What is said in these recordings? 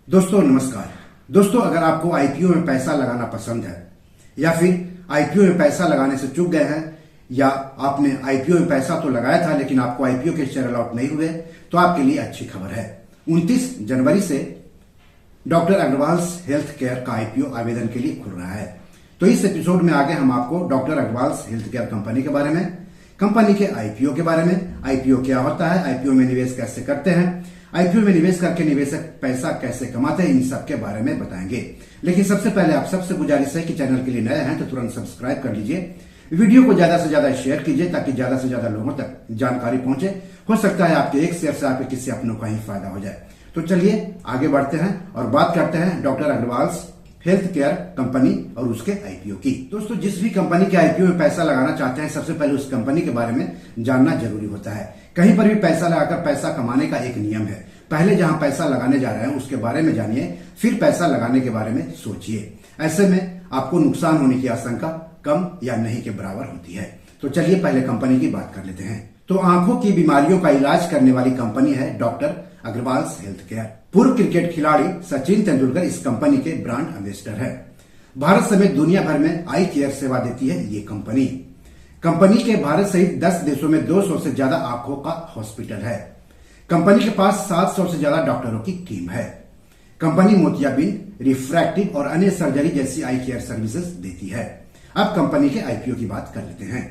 दोस्तों नमस्कार। दोस्तों अगर आपको आईपीओ में पैसा लगाना पसंद है या फिर आईपीओ में पैसा लगाने से चूक गए हैं या आपने आईपीओ में पैसा तो लगाया था लेकिन आपको आईपीओ के शेयर अलॉट नहीं हुए तो आपके लिए अच्छी खबर है। 29 जनवरी से डॉक्टर अग्रवाल्स हेल्थ केयर का आईपीओ आवेदन के लिए खुल रहा है। तो इस एपिसोड में आगे हम आपको doctor Agarwals health care company के बारे में, कंपनी के आईपीओ के बारे में, आईपीओ क्या होता है, आईपीओ में निवेश कैसे करते हैं, आईपीओ में निवेश करके निवेशक पैसा कैसे कमाते हैं, इन सब के बारे में बताएंगे। लेकिन सबसे पहले आप सबसे गुजारिश है कि चैनल के लिए नए हैं तो तुरंत सब्सक्राइब कर लीजिए, वीडियो को ज्यादा से ज्यादा शेयर कीजिए ताकि ज्यादा से ज्यादा लोगों तक जानकारी पहुंचे। हो सकता है आपके एक शेयर से आपके किसी अपनों का ही फायदा हो जाए। तो चलिए आगे बढ़ते हैं और बात करते हैं doctor Agarwals health care company और उसके आईपीओ की। दोस्तों जिस भी कंपनी के आईपीओ में पैसा लगाना चाहते हैं सबसे पहले उस कंपनी के बारे में जानना जरूरी होता है। कहीं पर भी पैसा लगाकर पैसा कमाने का एक नियम है, पहले जहां पैसा लगाने जा रहे हैं उसके बारे में जानिए, फिर पैसा लगाने के बारे में सोचिए। ऐसे में आपको नुकसान होने की आशंका कम या नहीं के बराबर होती है। तो चलिए पहले कंपनी की बात कर लेते हैं। तो आंखों की बीमारियों का इलाज करने वाली कंपनी है डॉक्टर अग्रवाल्स हेल्थ केयर। पूर्व क्रिकेट खिलाड़ी सचिन तेंदुलकर इस कंपनी के ब्रांड एम्बेसडर है। भारत समेत दुनिया भर में आई केयर सेवा देती है ये कंपनी। कंपनी के भारत सहित 10 देशों में 200 से ज्यादा आंखों का हॉस्पिटल है। कंपनी के पास 700 से ज्यादा डॉक्टरों की टीम है। कंपनी मोतियाबिंद, रिफ्रैक्टिव और अन्य सर्जरी जैसी आई केयर सर्विसेज देती है। अब कंपनी के आईपीओ की बात कर लेते हैं।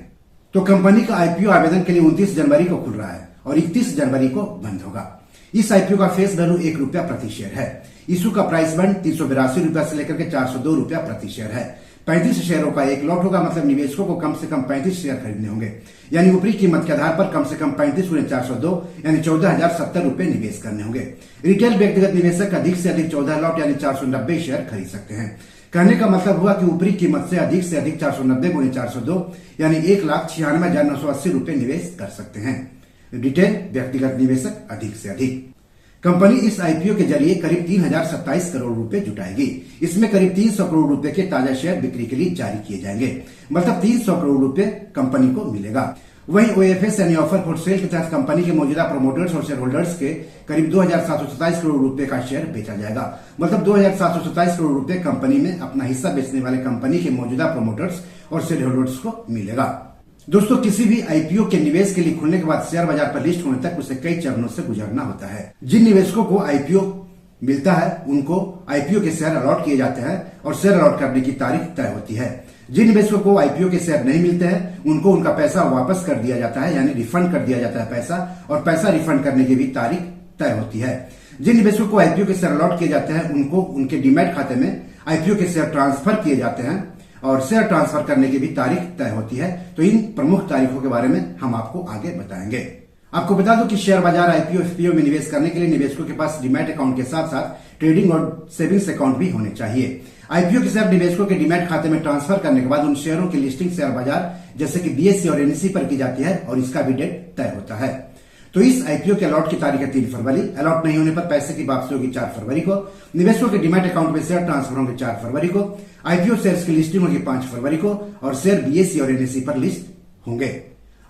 तो कंपनी का आईपीओ आवेदन के लिए 29 जनवरी को खुल रहा है और 31 जनवरी को बंद होगा। इस आईपीओ का फेस वैल्यू ₹1 प्रति शेयर है। इशू का प्राइस बैंड 382 रुपया से लेकर के 402 रुपया प्रति शेयर है। 35 शेयरों का एक लॉट होगा, मतलब निवेशकों को कम से कम 35 शेयर खरीदने होंगे, यानी ऊपरी कीमत के आधार पर कम से कम 35 × 402 यानी 14,070 रुपए निवेश करने होंगे। रिटेल व्यक्तिगत निवेशक अधिक से अधिक 14 लॉट यानी 490 शेयर खरीद सकते हैं। कहने का मतलब हुआ कि ऊपरी कीमत से अधिक 490 × 402 यानी 1,96,980 रुपए निवेश कर सकते हैं। रिटेल व्यक्तिगत निवेशक अधिक से अधिक। कंपनी इस आईपीओ के जरिए करीब 3,027 करोड़ रुपए जुटाएगी। इसमें करीब 300 करोड़ रुपए के ताजा शेयर बिक्री के लिए जारी किए जाएंगे, मतलब 300 करोड़ रुपए कंपनी को मिलेगा। वहीं ओएफएस यानी ऑफर फॉर सेल के तहत कंपनी के मौजूदा प्रोमोटर्स और शेयर होल्डर्स के करीब 2,727 करोड़ रुपए का शेयर बेचा जाएगा, मतलब 2,727 करोड़ रुपए कंपनी में अपना हिस्सा बेचने वाले कंपनी के मौजूदा प्रोमोटर्स और शेयर होल्डर्स को मिलेगा। दोस्तों किसी भी आईपीओ के निवेश के लिए खुलने के बाद शेयर बाजार पर लिस्ट होने तक उसे कई चरणों से गुजरना होता है। जिन निवेशकों को आईपीओ मिलता है उनको आईपीओ के शेयर अलॉट किए जाते हैं और शेयर अलॉट करने की तारीख तय होती है। जिन निवेशकों को आईपीओ के शेयर नहीं मिलते हैं उनको उनका पैसा वापस कर दिया जाता है, यानी रिफंड कर दिया जाता है पैसा, और पैसा रिफंड करने की भी तारीख तय होती है। जिन निवेशकों को आईपीओ के शेयर अलॉट किए जाते हैं उनको उनके डीमैट खाते में आईपीओ के शेयर ट्रांसफर किए जाते हैं और शेयर ट्रांसफर करने की भी तारीख तय होती है। तो इन प्रमुख तारीखों के बारे में हम आपको आगे बताएंगे। आपको बता दूं कि शेयर बाजार आईपीओ एफपीओ में निवेश करने के लिए निवेशकों के पास डीमैट अकाउंट के साथ साथ ट्रेडिंग और सेविंग्स अकाउंट भी होने चाहिए। आईपीओ के शेयर निवेशकों के डीमैट खाते में ट्रांसफर करने के बाद उन शेयरों की लिस्टिंग शेयर बाजार जैसे कि बीएसई और एनएसई पर की जाती है और इसका भी डेट तय होता है। तो इस आईपीओ के अलॉट की तारीख है 3 फरवरी। अलॉट नहीं होने पर पैसे की वापसी होगी 4 फरवरी को। निवेशकों के डीमैट अकाउंट में शेयर ट्रांसफर होंगे 4 फरवरी को। आईपीओ शेयर्स की लिस्टिंग होगी 5 फरवरी को और शेयर बीएसई और एनएसई पर लिस्ट होंगे।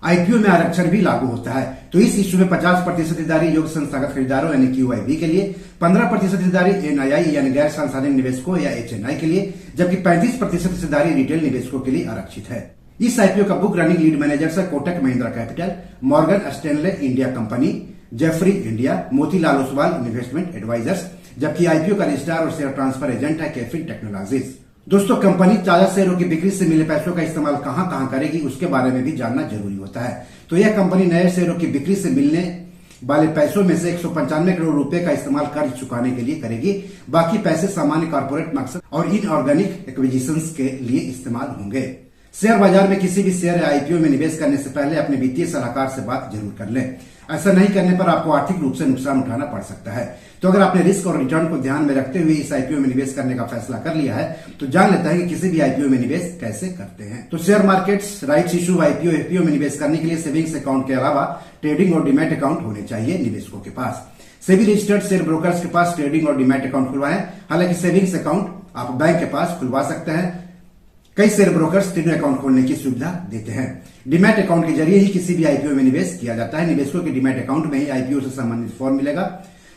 आईपीओ में आरक्षण भी लागू होता है। तो इस इश्यू में 50% हिस्सेदारी योग्य संस्थागत खरीदारों यानी क्यूआईबी के लिए, 15% हिस्सेदारी एनआईआई यानी गैर सांसाधिक निवेशकों या एचएनआई के लिए, जबकि 35% हिस्सेदारी रिटेल निवेशकों के लिए आरक्षित है। इस आईपीओ का बुक रनिंग लीड मैनेजर्स है Kotak Mahindra capital, Morgan Stanley India company, Jefferies India, Motilal Oswal investment advisors, जबकि आईपीओ का रजिस्ट्रार और शेयर ट्रांसफर एजेंट है कैफिन टेक्नोलॉजीज। दोस्तों कंपनी ताजा शेयरों की बिक्री से मिले पैसों का इस्तेमाल कहां करेगी उसके बारे में भी जानना जरूरी होता है। तो यह कंपनी नए शेयरों की बिक्री से मिलने वाले पैसों में से 195 करोड़ रुपए का इस्तेमाल कर्ज चुकाने के लिए करेगी। बाकी पैसे सामान्य कॉर्पोरेट मकसद और इनऑर्गेनिक एक्विजिशंस के लिए इस्तेमाल होंगे। शेयर बाजार में किसी भी शेयर या आईपीओ में निवेश करने से पहले अपने वित्तीय सलाहकार से बात जरूर कर लें। ऐसा नहीं करने पर आपको आर्थिक रूप से नुकसान उठाना पड़ सकता है। तो अगर आपने रिस्क और रिटर्न को ध्यान में रखते हुए इस आईपीओ में निवेश करने का फैसला कर लिया है तो जान लेते हैं कि किसी भी आईपीओ में निवेश कैसे करते हैं। तो share markets, rights issue, IPO FPO में निवेश करने के लिए सेविंग्स अकाउंट के अलावा ट्रेडिंग और डीमैट अकाउंट होने चाहिए निवेशकों के पास। सेबी रजिस्टर्ड शेयर ब्रोकर्स के पास ट्रेडिंग और डीमैट अकाउंट खुलवाएं। हालांकि सेविंग्स अकाउंट आप बैंक के पास खुलवा सकते हैं। कई शेयर ब्रोकर्स तीनों अकाउंट खोलने की सुविधा देते हैं। डीमैट अकाउंट के जरिए ही किसी भी आईपीओ में निवेश किया जाता है। निवेशकों के डीमैट अकाउंट में ही आईपीओ से संबंधित फॉर्म मिलेगा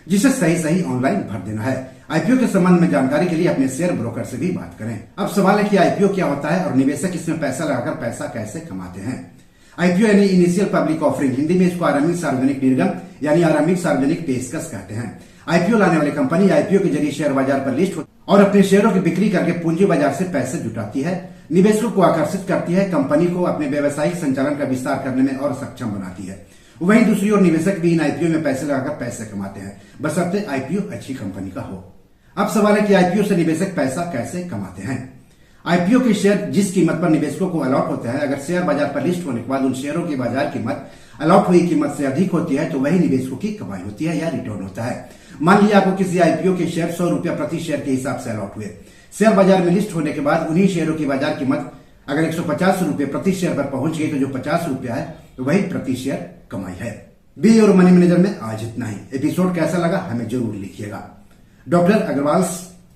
जिसे सही ऑनलाइन भर देना है। आईपीओ के संबंध में जानकारी के लिए अपने शेयर ब्रोकर से भी बात करें। अब सवाल है कि आईपीओ क्या होता है और निवेशक इसमें पैसा लगाकर पैसा कैसे कमाते हैं। आईपीओ यानी इनिशियल पब्लिक ऑफरिंग, हिंदी में इसको आरंभिक सार्वजनिक निर्गम यानी आरंभिक सार्वजनिक पेशकश कहते हैं। आईपीओ लाने वाली कंपनी आईपीओ के जरिए शेयर बाजार पर लिस्ट होती है और अपने शेयरों की बिक्री करके पूंजी बाजार से पैसे जुटाती है, निवेशकों को आकर्षित करती है, कंपनी को अपने व्यवसायिक संचालन का विस्तार करने में और सक्षम बनाती है। वहीं दूसरी ओर निवेशक भी इन आईपीओ में पैसे लगाकर पैसे कमाते हैं, बशर्ते आईपीओ अच्छी कंपनी का हो। अब सवाल है कि आईपीओ से निवेशक पैसा कैसे कमाते हैं। आईपीओ के शेयर जिस कीमत पर निवेशकों को अलॉट होते हैं, अगर शेयर बाजार पर लिस्ट होने के बाद उन शेयरों की बाजार कीमत अलॉट हुई कीमत से अधिक होती है तो वही निवेशकों की कमाई होती है या रिटर्न होता है। मान लीजिए आपको किसी आईपीओ के शेयर 100 रुपया प्रति शेयर के हिसाब से अलॉट हुए। शेयर बाजार में लिस्ट होने के बाद उन्हीं शेयरों की बाजार कीमत अगर 150 रुपये प्रति शेयर पर पहुंच गई तो जो 50 रुपया है तो वही प्रति शेयर कमाई है। बी और मनी मैनेजर में आज इतना ही। एपिसोड कैसा लगा हमें जरूर लिखिएगा। डॉक्टर अग्रवाल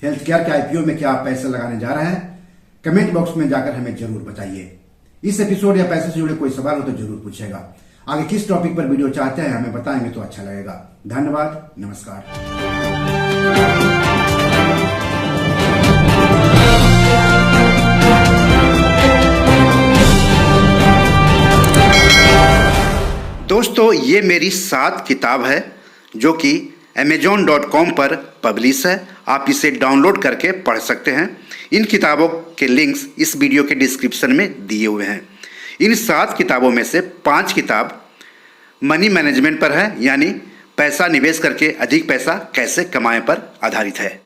हेल्थ केयर के आईपीओ में क्या आप पैसे लगाने जा रहे हैं, कमेंट बॉक्स में जाकर हमें जरूर बताइए। इस एपिसोड या पैसे से जुड़े कोई सवाल हो तो जरूर पूछेगा। आगे किस टॉपिक पर वीडियो चाहते हैं हमें बताएंगे तो अच्छा लगेगा। धन्यवाद, नमस्कार। दोस्तों, ये मेरी 7 किताब है जो कि amazon.com पर पब्लिश है। आप इसे डाउनलोड करके पढ़ सकते हैं। इन किताबों के लिंक्स इस वीडियो के डिस्क्रिप्शन में दिए हुए हैं। इन 7 किताबों में से 5 किताब मनी मैनेजमेंट पर है, यानी पैसा निवेश करके अधिक पैसा कैसे कमाएं पर आधारित है।